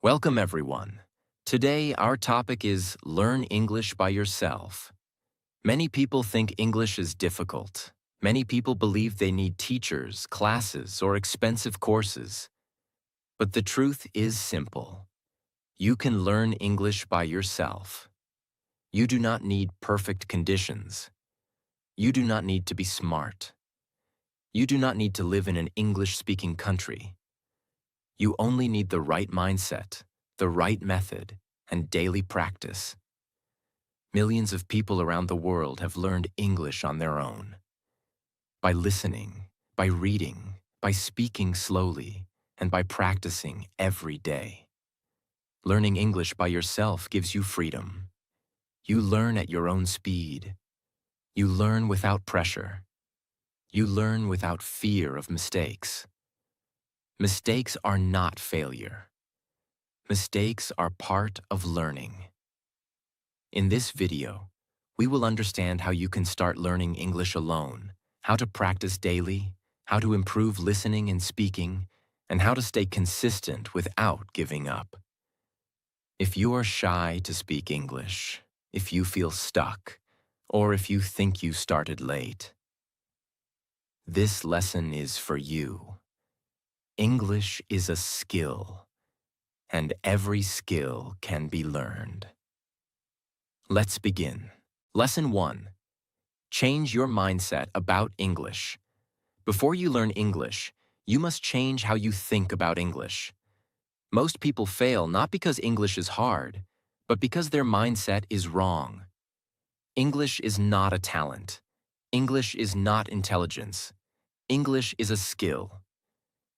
Welcome, everyone. Today, our topic is Learn English by Yourself. Many people think English is difficult. Many people believe they need teachers, classes, or expensive courses. But the truth is simple. You can learn English by yourself. You do not need perfect conditions. You do not need to be smart. You do not need to live in an English-speaking country. You only need the right mindset, the right method, and daily practice. Millions of people around the world have learned English on their own. By listening, by reading, by speaking slowly, and by practicing every day. Learning English by yourself gives you freedom. You learn at your own speed. You learn without pressure. You learn without fear of mistakes. Mistakes are not failure. Mistakes are part of learning. In this video, we will understand how you can start learning English alone, how to practice daily, how to improve listening and speaking, and how to stay consistent without giving up. If you are shy to speak English, if you feel stuck, or if you think you started late, this lesson is for you. English is a skill, and every skill can be learned. Let's begin. Lesson 1. Change your mindset about English. Before you learn English, you must change how you think about English. Most people fail not because English is hard, but because their mindset is wrong. English is not a talent. English is not intelligence. English is a skill,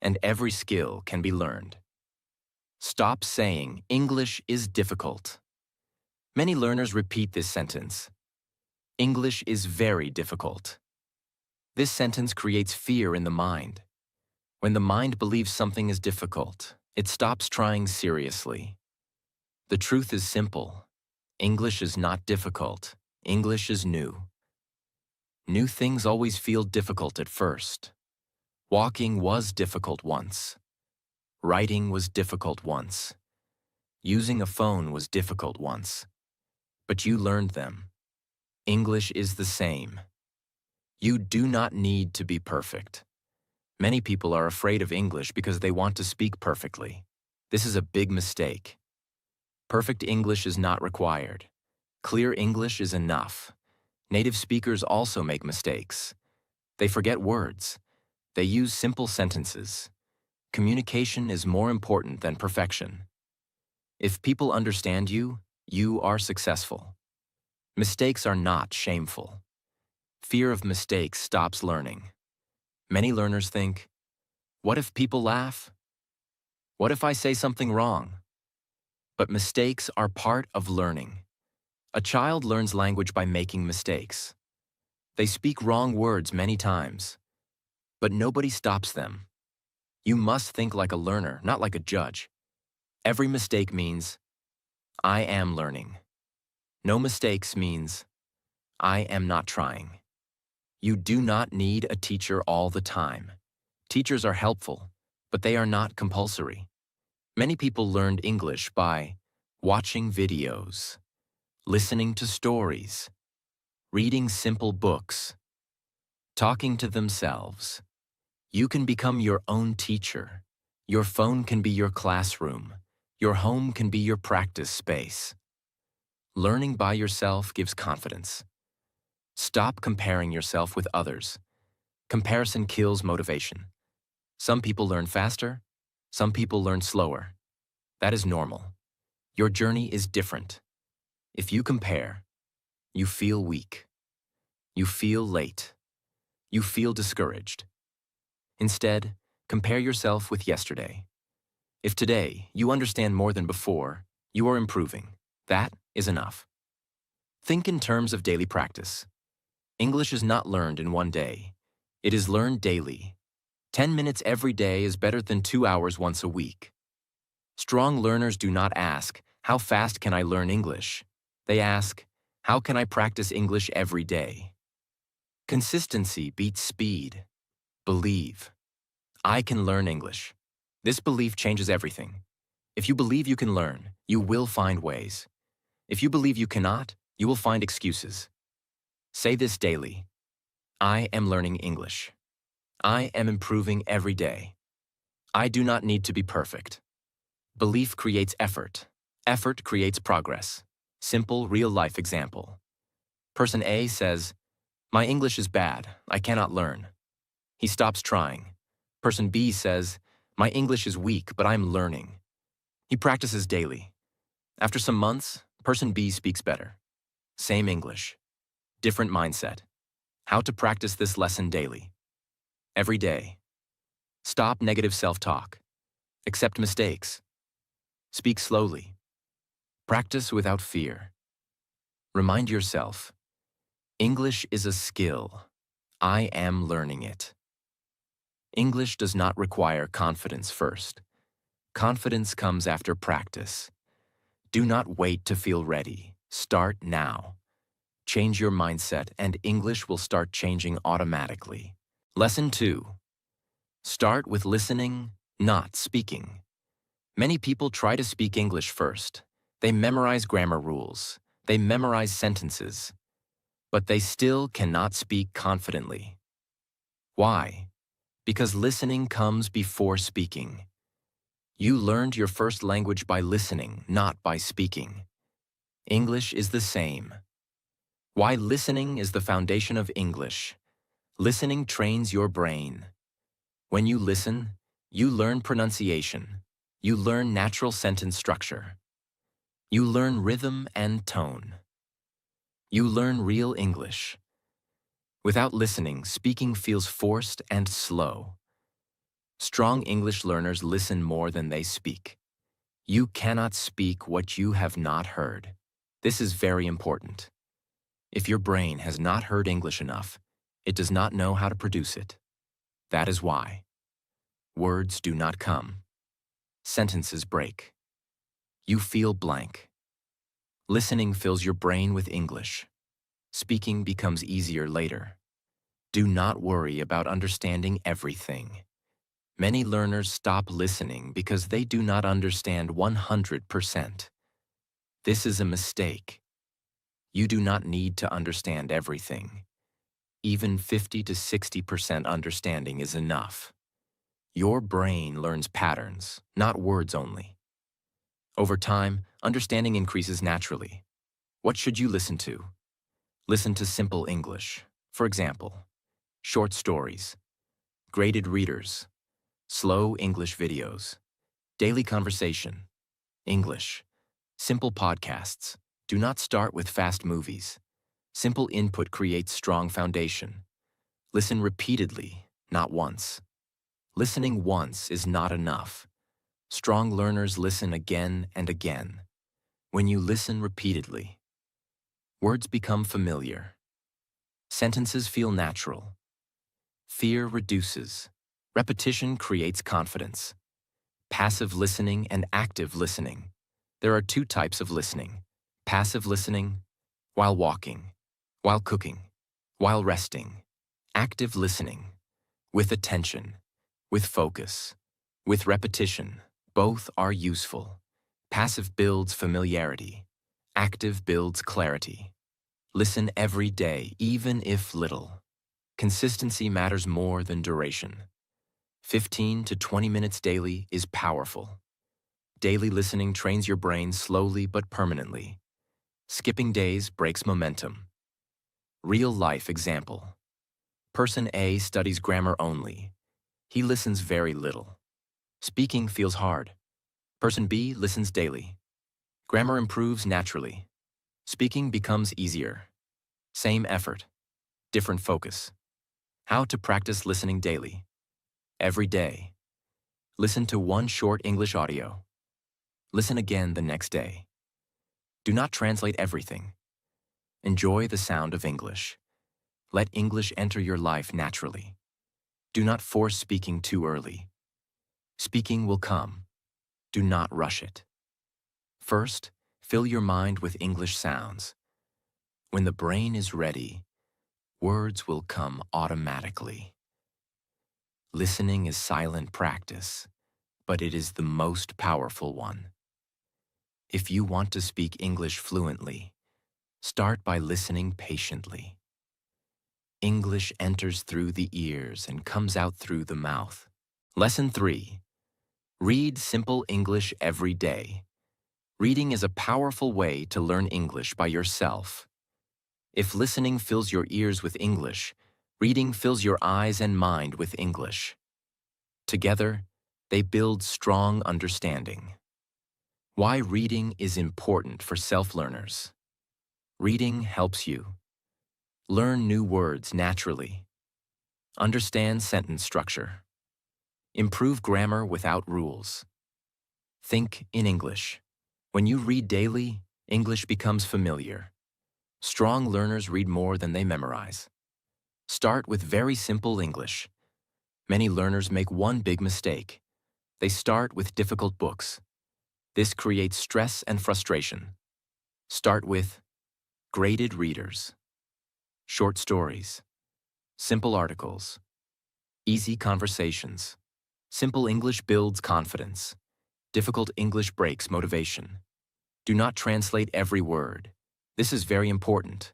and every skill can be learned. Stop saying English is difficult. Many learners repeat this sentence. English is very difficult. This sentence creates fear in the mind. When the mind believes something is difficult, it stops trying seriously. The truth is simple. English is not difficult. English is new. New things always feel difficult at first. Walking was difficult once. Writing was difficult once. Using a phone was difficult once. But you learned them. English is the same. You do not need to be perfect. Many people are afraid of English because they want to speak perfectly. This is a big mistake. Perfect English is not required. Clear English is enough. Native speakers also make mistakes. They forget words. They use simple sentences. Communication is more important than perfection. If people understand you, you are successful. Mistakes are not shameful. Fear of mistakes stops learning. Many learners think, what if people laugh? What if I say something wrong? But mistakes are part of learning. A child learns language by making mistakes. They speak wrong words many times, but nobody stops them. You must think like a learner, not like a judge. Every mistake means, I am learning. No mistakes means, I am not trying. You do not need a teacher all the time. Teachers are helpful, but they are not compulsory. Many people learned English by watching videos, listening to stories, reading simple books, talking to themselves. You can become your own teacher. Your phone can be your classroom. Your home can be your practice space. Learning by yourself gives confidence. Stop comparing yourself with others. Comparison kills motivation. Some people learn faster. Some people learn slower. That is normal. Your journey is different. If you compare, you feel weak. You feel late. You feel discouraged. Instead, compare yourself with yesterday. If today you understand more than before, you are improving. That is enough. Think in terms of daily practice. English is not learned in one day. It is learned daily. 10 minutes every day is better than 2 hours once a week. Strong learners do not ask, how fast can I learn English? They ask, how can I practice English every day? Consistency beats speed. Believe. I can learn English. This belief changes everything. If you believe you can learn, you will find ways. If you believe you cannot, you will find excuses. Say this daily. I am learning English. I am improving every day. I do not need to be perfect. Belief creates effort. Effort creates progress. Simple, real-life example. Person A says, "My English is bad. I cannot learn." He stops trying. Person B says, "My English is weak, but I'm learning." He practices daily. After some months, person B speaks better. Same English. Different mindset. How to practice this lesson daily. Every day. Stop negative self-talk. Accept mistakes. Speak slowly. Practice without fear. Remind yourself, English is a skill. I am learning it. English does not require confidence first. Confidence comes after practice. Do not wait to feel ready. Start now. Change your mindset and English will start changing automatically. Lesson 2. Start with listening, not speaking. Many people try to speak English first. They memorize grammar rules. They memorize sentences. But they still cannot speak confidently. Why? Because listening comes before speaking. You learned your first language by listening, not by speaking. English is the same. Why listening is the foundation of English. Listening trains your brain. When you listen, you learn pronunciation. You learn natural sentence structure. You learn rhythm and tone. You learn real English. Without listening, speaking feels forced and slow. Strong English learners listen more than they speak. You cannot speak what you have not heard. This is very important. If your brain has not heard English enough, it does not know how to produce it. That is why. Words do not come. Sentences break. You feel blank. Listening fills your brain with English. Speaking becomes easier later. Do not worry about understanding everything. Many learners stop listening because they do not understand 100%. This is a mistake. You do not need to understand everything. Even 50 to 60% understanding is enough. Your brain learns patterns, not words only. Over time, understanding increases naturally. What should you listen to? Listen to simple English. For example, short stories, graded readers, slow English videos, daily conversation, English, simple podcasts. Do not start with fast movies. Simple input creates strong foundation. Listen repeatedly, not once. Listening once is not enough. Strong learners listen again and again. When you listen repeatedly, words become familiar. Sentences feel natural. Fear reduces. Repetition creates confidence. Passive listening and active listening. There are two types of listening. Passive listening, while walking, while cooking, while resting. Active listening, with attention, with focus, with repetition. Both are useful. Passive builds familiarity. Active builds clarity. Listen every day, even if little. Consistency matters more than duration. 15 to 20 minutes daily is powerful. Daily listening trains your brain slowly but permanently. Skipping days breaks momentum. Real-life example. Person A studies grammar only. He listens very little. Speaking feels hard. Person B listens daily. Grammar improves naturally. Speaking becomes easier. Same effort, different focus. How to practice listening daily. Every day. Listen to one short English audio. Listen again the next day. Do not translate everything. Enjoy the sound of English. Let English enter your life naturally. Do not force speaking too early. Speaking will come. Do not rush it. First, fill your mind with English sounds. When the brain is ready, words will come automatically. Listening is silent practice. but it is the most powerful one. If you want to speak English fluently, start by listening patiently. English enters through the ears and comes out through the mouth. Lesson 3. Read simple English every day. Reading is a powerful way to learn English by yourself. If listening fills your ears with English, reading fills your eyes and mind with English. Together, they build strong understanding. Why reading is important for self-learners. Reading helps you learn new words naturally, understand sentence structure, improve grammar without rules, think in English. When you read daily, English becomes familiar. Strong learners read more than they memorize. Start with very simple English. Many learners make one big mistake. They start with difficult books. This creates stress and frustration. Start with graded readers, short stories, simple articles, easy conversations. Simple English builds confidence. Difficult English breaks motivation. Do not translate every word. This is very important.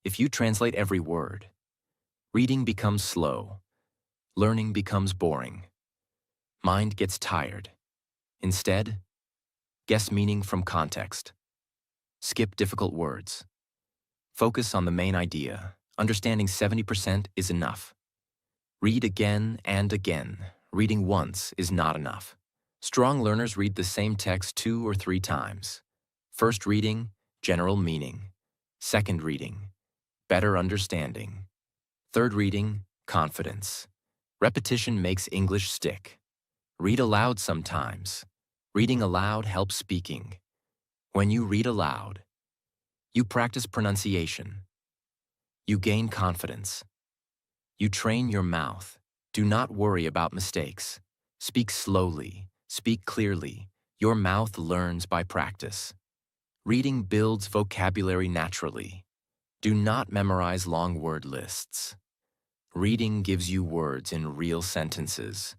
If you translate every word, reading becomes slow. Learning becomes boring. Mind gets tired. Instead, guess meaning from context. Skip difficult words. Focus on the main idea. Understanding 70% is enough. Read again and again. Reading once is not enough. Strong learners read the same text 2 or 3 times. First reading, general meaning. Second reading, better understanding. Third reading, confidence. Repetition makes English stick. Read aloud sometimes. Reading aloud helps speaking. When you read aloud, you practice pronunciation. You gain confidence. You train your mouth. Do not worry about mistakes. Speak slowly. Speak clearly. Your mouth learns by practice. Reading builds vocabulary naturally. Do not memorize long word lists. Reading gives you words in real sentences.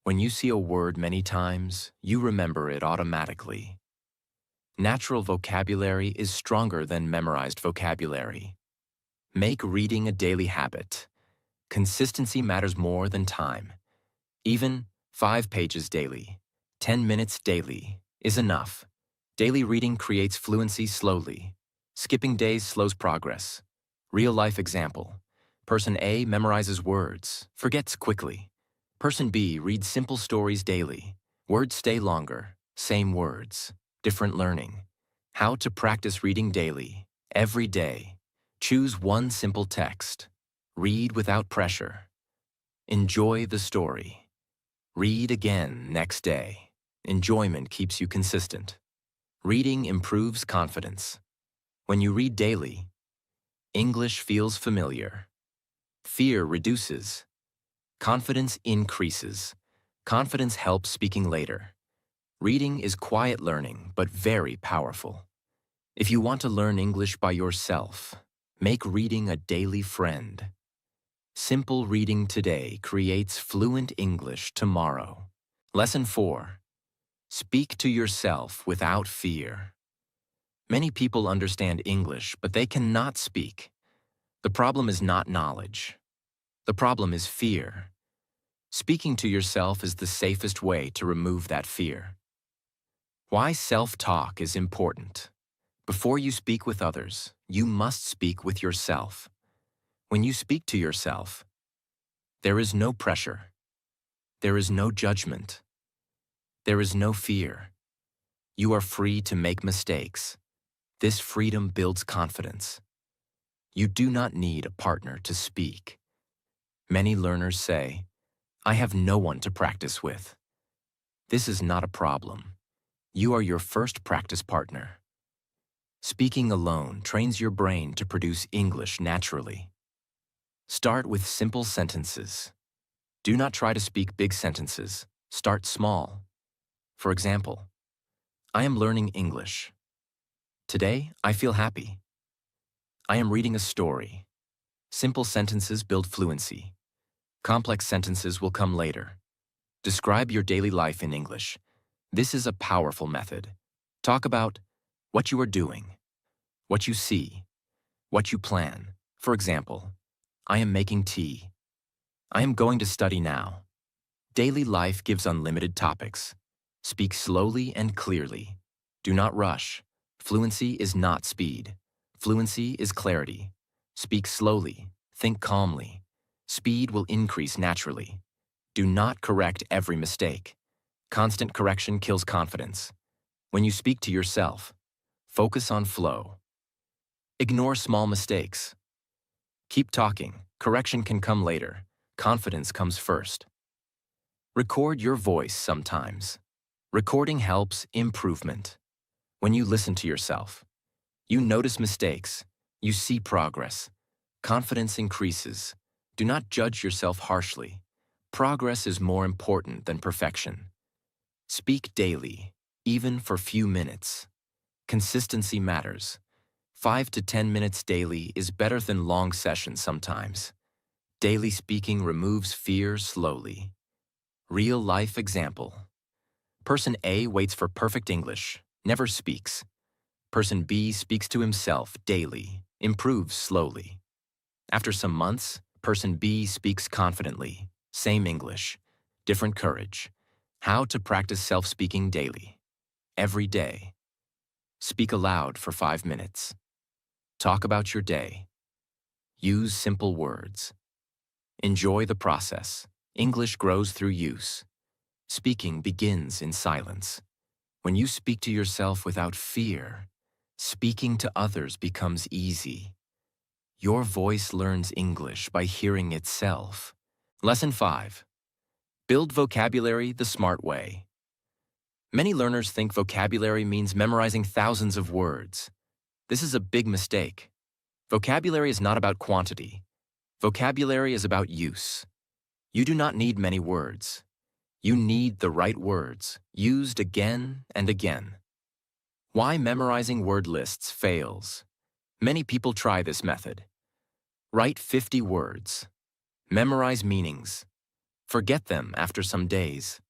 When you see a word many times, you remember it automatically. Natural vocabulary is stronger than memorized vocabulary. Make reading a daily habit. Consistency matters more than time. Even 5 pages daily, 10 minutes daily is enough. Daily reading creates fluency slowly. Skipping days slows progress. Real-life example. Person A memorizes words, forgets quickly. Person B reads simple stories daily. Words stay longer, same words, different learning. How to practice reading daily, every day. Choose one simple text. Read without pressure. Enjoy the story. Read again next day. Enjoyment keeps you consistent. Reading improves confidence. When you read daily, English feels familiar. Fear reduces. Confidence increases. Confidence helps speaking later. Reading is quiet learning, but very powerful. If you want to learn English by yourself, make reading a daily friend. Simple reading today creates fluent English tomorrow. Lesson 4. Speak to yourself without fear. Many people understand English, but they cannot speak. The problem is not knowledge. The problem is fear. Speaking to yourself is the safest way to remove that fear. Why self-talk is important. Before you speak with others, you must speak with yourself. When you speak to yourself, there is no pressure. There is no judgment. There is no fear. You are free to make mistakes. This freedom builds confidence. You do not need a partner to speak. Many learners say, "I have no one to practice with." This is not a problem. You are your first practice partner. Speaking alone trains your brain to produce English naturally. Start with simple sentences. Do not try to speak big sentences. Start small. For example, I am learning English. Today, I feel happy. I am reading a story. Simple sentences build fluency. Complex sentences will come later. Describe your daily life in English. This is a powerful method. Talk about what you are doing, what you see, what you plan. For example, I am making tea. I am going to study now. Daily life gives unlimited topics. Speak slowly and clearly. Do not rush. Fluency is not speed. Fluency is clarity. Speak slowly. Think calmly. Speed will increase naturally. Do not correct every mistake. Constant correction kills confidence. When you speak to yourself, focus on flow. Ignore small mistakes. Keep talking. Correction can come later. Confidence comes first. Record your voice sometimes. Recording helps improvement. When you listen to yourself, you notice mistakes. You see progress. Confidence increases. Do not judge yourself harshly. Progress is more important than perfection. Speak daily, even for few minutes. Consistency matters. 5 to 10 minutes daily is better than long sessions sometimes. Daily speaking removes fear slowly. Real-life example. Person A waits for perfect English, never speaks. Person B speaks to himself daily, improves slowly. After some months, person B speaks confidently, same English, different courage. How to practice self-speaking daily. Every day. Speak aloud for 5 minutes. Talk about your day. Use simple words. Enjoy the process. English grows through use. Speaking begins in silence. When you speak to yourself without fear, speaking to others becomes easy. Your voice learns English by hearing itself. Lesson 5. Build vocabulary the smart way. Many learners think vocabulary means memorizing thousands of words. This is a big mistake. Vocabulary is not about quantity. Vocabulary is about use. You do not need many words. You need the right words, used again and again. Why memorizing word lists fails? Many people try this method. Write 50 words. Memorize meanings. Forget them after some days.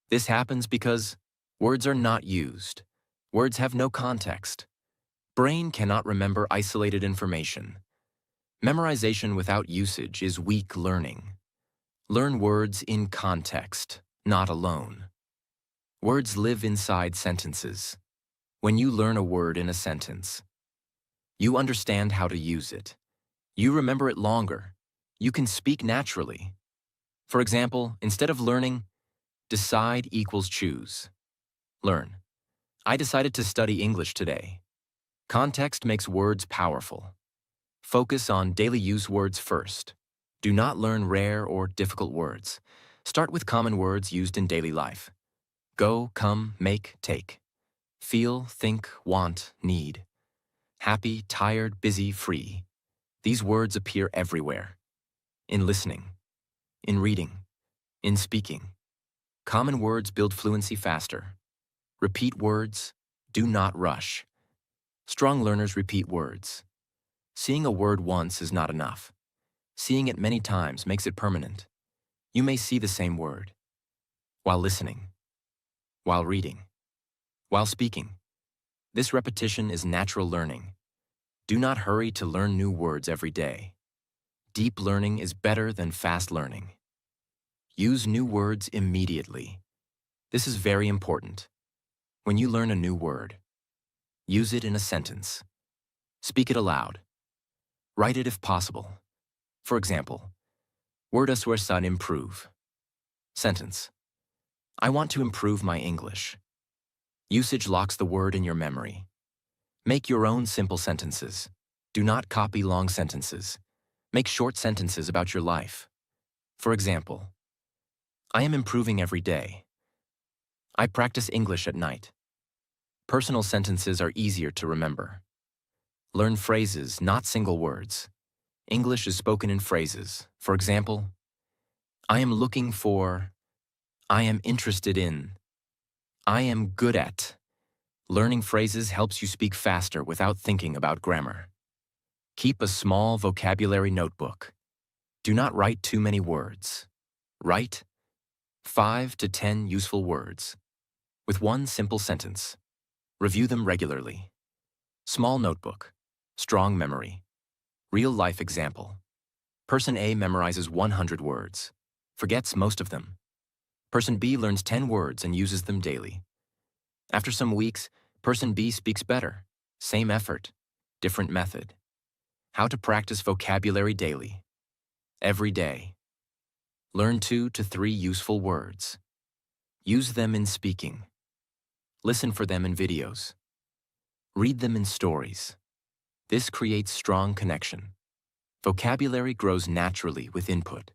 This happens because words are not used. Words have no context. Brain cannot remember isolated information. Memorization without usage is weak learning. Learn words in context, not alone. Words live inside sentences. When you learn a word in a sentence, you understand how to use it. You remember it longer. You can speak naturally. For example, instead of learning, decide equals choose. Learn. I decided to study English today. Context makes words powerful. Focus on daily use words first. Do not learn rare or difficult words. Start with common words used in daily life. Go, come, make, take. Feel, think, want, need. Happy, tired, busy, free. These words appear everywhere. In listening, in reading, in speaking. Common words build fluency faster. Repeat words. Do not rush. Strong learners repeat words. Seeing a word once is not enough. Seeing it many times makes it permanent. You may see the same word. While listening. While reading. While speaking. This repetition is natural learning. Do not hurry to learn new words every day. Deep learning is better than fast learning. Use new words immediately. This is very important. When you learn a new word, use it in a sentence. Speak it aloud. Write it if possible. For example, word aswarsan improve. Sentence. I want to improve my English. Usage locks the word in your memory. Make your own simple sentences. Do not copy long sentences. Make short sentences about your life. For example, I am improving every day. I practice English at night. Personal sentences are easier to remember. Learn phrases, not single words. English is spoken in phrases. For example, I am looking for, I am interested in, I am good at. Learning phrases helps you speak faster without thinking about grammar. Keep a small vocabulary notebook. Do not write too many words. Write 5 to 10 useful words. With one simple sentence. Review them regularly. Small notebook. Strong memory. Real-life example. Person A memorizes 100 words. Forgets most of them. Person B learns 10 words and uses them daily. After some weeks, Person B speaks better. Same effort. Different method. How to practice vocabulary daily. Every day. Learn 2 to 3 useful words. Use them in speaking. Listen for them in videos. Read them in stories. This creates strong connection. Vocabulary grows naturally with input.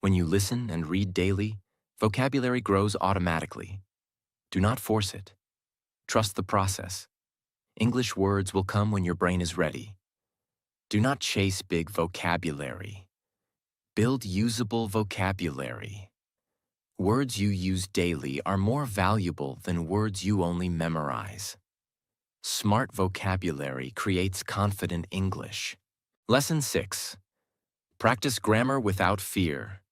When you listen and read daily, vocabulary grows automatically. Do not force it. Trust the process. English words will come when your brain is ready. Do not chase big vocabulary. Build usable vocabulary. Words you use daily are more valuable than words you only memorize. Smart vocabulary creates confident English. Lesson 6. Practice grammar without fear.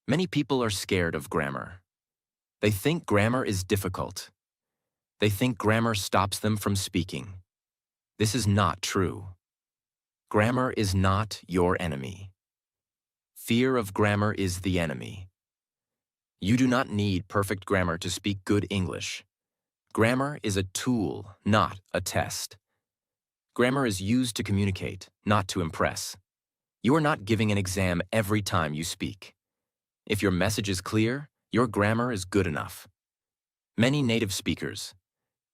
Many people are scared of grammar. They think grammar is difficult. They think grammar stops them from speaking. This is not true. Grammar is not your enemy. Fear of grammar is the enemy. You do not need perfect grammar to speak good English. Grammar is a tool, not a test. Grammar is used to communicate, not to impress. You are not giving an exam every time you speak. If your message is clear, your grammar is good enough. Many native speakers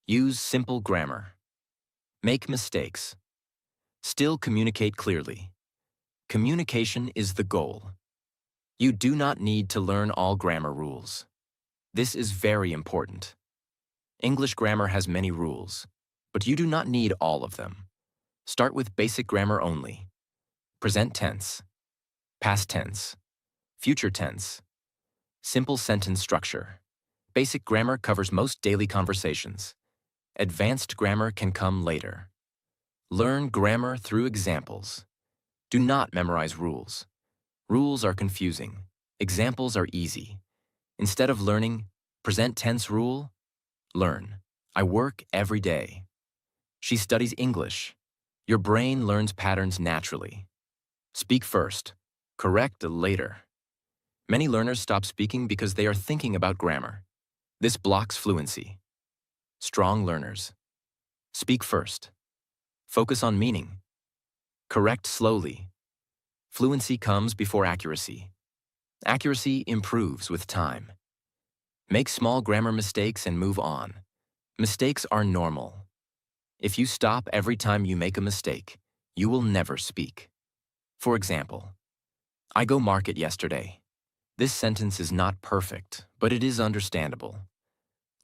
use simple grammar. Make mistakes. Still communicate clearly. Communication is the goal. You do not need to learn all grammar rules. This is very important. English grammar has many rules, but you do not need all of them. Start with basic grammar only. Present tense, past tense, future tense, simple sentence structure. Basic grammar covers most daily conversations. Advanced grammar can come later. Learn grammar through examples. Do not memorize rules. Rules are confusing. Examples are easy. Instead of learning present tense rule, learn. I work every day. She studies English. Your brain learns patterns naturally. Speak first. Correct later. Many learners stop speaking because they are thinking about grammar. This blocks fluency. Strong learners. Speak first. Focus on meaning. Correct slowly. Fluency comes before accuracy. Accuracy improves with time. Make small grammar mistakes and move on. Mistakes are normal. If you stop every time you make a mistake, you will never speak. For example, I go market yesterday. This sentence is not perfect, but it is understandable.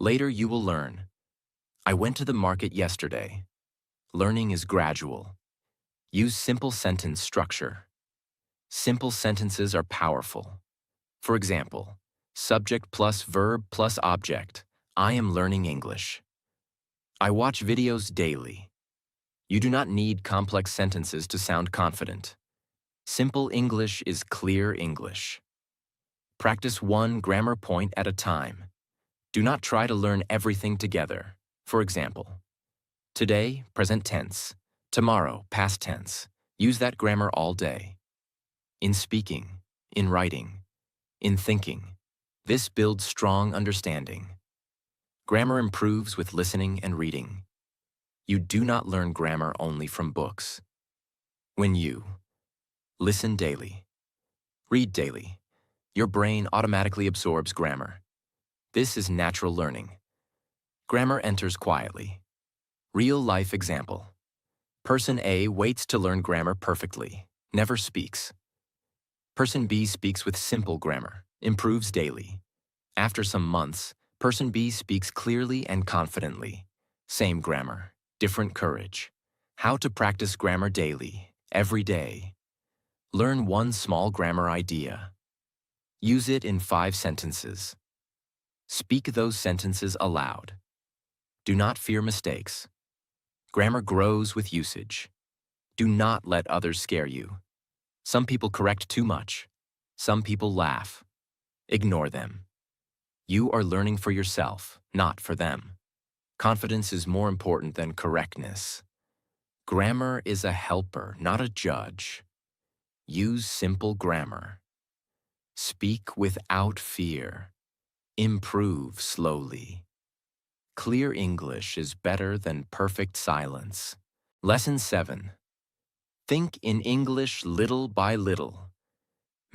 Later you will learn. I went to the market yesterday. Learning is gradual. Use simple sentence structure. Simple sentences are powerful. For example, subject plus verb plus object. I am learning English. I watch videos daily. You do not need complex sentences to sound confident. Simple English is clear English. Practice one grammar point at a time. Do not try to learn everything together. For example, today, present tense. Tomorrow, past tense. Use that grammar all day. In speaking, in writing, in thinking. This builds strong understanding. Grammar improves with listening and reading. You do not learn grammar only from books. When you listen daily, read daily, your brain automatically absorbs grammar. This is natural learning. Grammar enters quietly. Real-life example. Person A waits to learn grammar perfectly, never speaks. Person B speaks with simple grammar, improves daily. After some months, Person B speaks clearly and confidently. Same grammar, different courage. How to practice grammar daily, every day. Learn one small grammar idea. Use it in 5 sentences. Speak those sentences aloud. Do not fear mistakes. Grammar grows with usage. Do not let others scare you. Some people correct too much. Some people laugh. Ignore them. You are learning for yourself, not for them. Confidence is more important than correctness. Grammar is a helper, not a judge. Use simple grammar. Speak without fear. Improve slowly. Clear English is better than perfect silence. Lesson 7. Think in English little by little.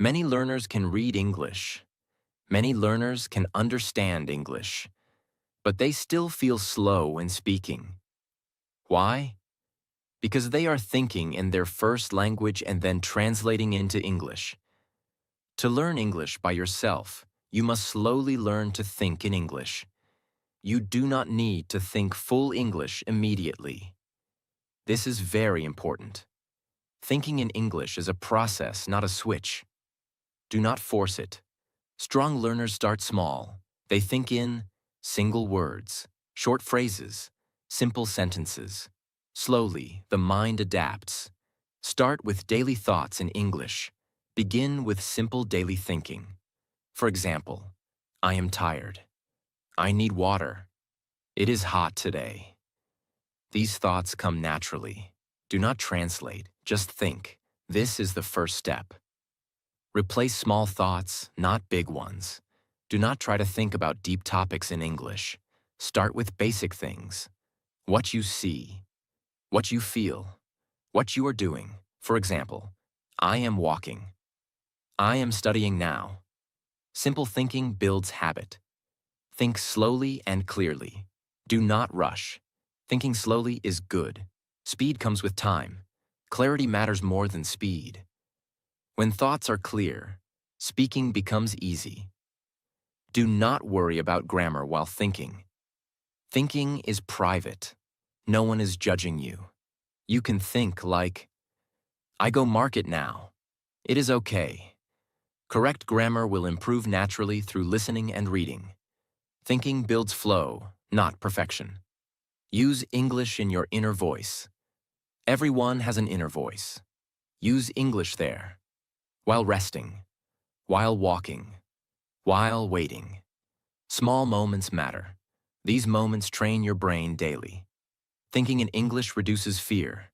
Many learners can read English. Many learners can understand English, but they still feel slow when speaking. Why? Because they are thinking in their first language and then translating into English. To learn English by yourself, you must slowly learn to think in English. You do not need to think full English immediately. This is very important. Thinking in English is a process, not a switch. Do not force it. Strong learners start small. They think in single words, short phrases, simple sentences. Slowly, the mind adapts. Start with daily thoughts in English. Begin with simple daily thinking. For example, I am tired. I need water. It is hot today. These thoughts come naturally. Do not translate, just think. This is the first step. Replace small thoughts, not big ones. Do not try to think about deep topics in English. Start with basic things. What you see, what you feel, what you are doing. For example, I am walking. I am studying now. Simple thinking builds habit. Think slowly and clearly. Do not rush. Thinking slowly is good. Speed comes with time. Clarity matters more than speed. When thoughts are clear, speaking becomes easy. Do not worry about grammar while thinking. Thinking is private. No one is judging you. You can think like, I go market now. It is okay. Correct grammar will improve naturally through listening and reading. Thinking builds flow, not perfection. Use English in your inner voice. Everyone has an inner voice. Use English there. While resting, while walking, while waiting. Small moments matter. These moments train your brain daily. Thinking in English reduces fear.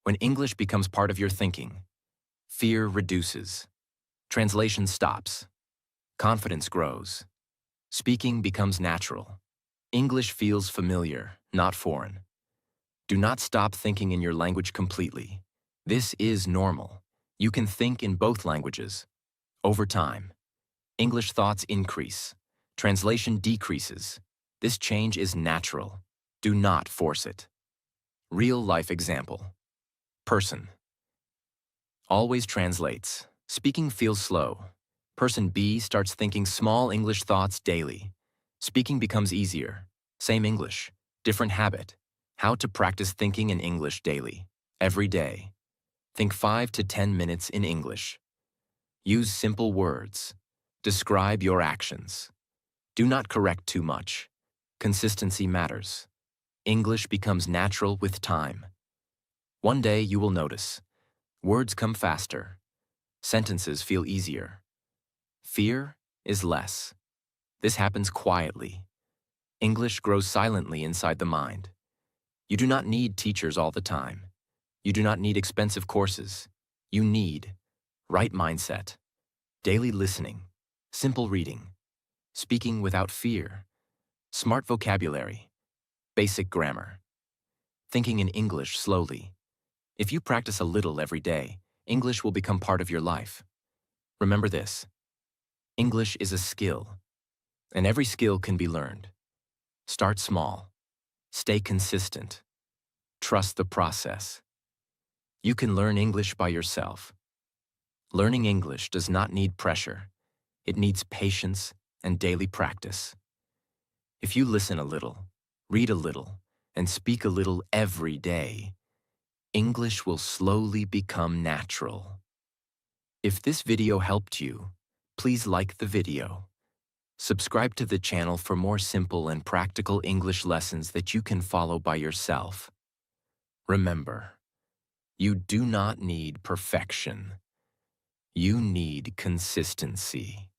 When English becomes part of your thinking, fear reduces. Translation stops. Confidence grows. Speaking becomes natural. English feels familiar, not foreign. Do not stop thinking in your language completely. This is normal. You can think in both languages. Over time, English thoughts increase. Translation decreases. This change is natural. Do not force it. Real-life example. Person. Always translates. Speaking feels slow. Person B starts thinking small English thoughts daily. Speaking becomes easier. Same English, different habit. How to practice thinking in English daily. Every day. Think 5 to 10 minutes in English. Use simple words. Describe your actions. Do not correct too much. Consistency matters. English becomes natural with time. One day you will notice. Words come faster. Sentences feel easier. Fear is less. This happens quietly. English grows silently inside the mind. You do not need teachers all the time. You do not need expensive courses. You need right mindset, daily listening, simple reading, speaking without fear, smart vocabulary, basic grammar, thinking in English slowly. If you practice a little every day, English will become part of your life. Remember this. English is a skill, and every skill can be learned. Start small. Stay consistent. Trust the process. You can learn English by yourself. Learning English does not need pressure. It needs patience and daily practice. If you listen a little, read a little, and speak a little every day, English will slowly become natural. If this video helped you, please like the video. Subscribe to the channel for more simple and practical English lessons that you can follow by yourself. Remember, you do not need perfection. You need consistency.